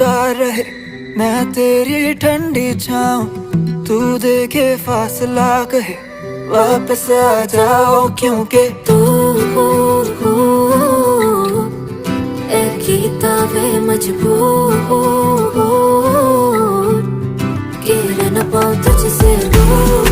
होता रहे, मैं तेरी ठंडी छाऊं, तू देखे फासला कहे वापस आ जाओ, क्योंकि तू कीता वे मजबूर कि रह न पाऊं तुझसे दूर।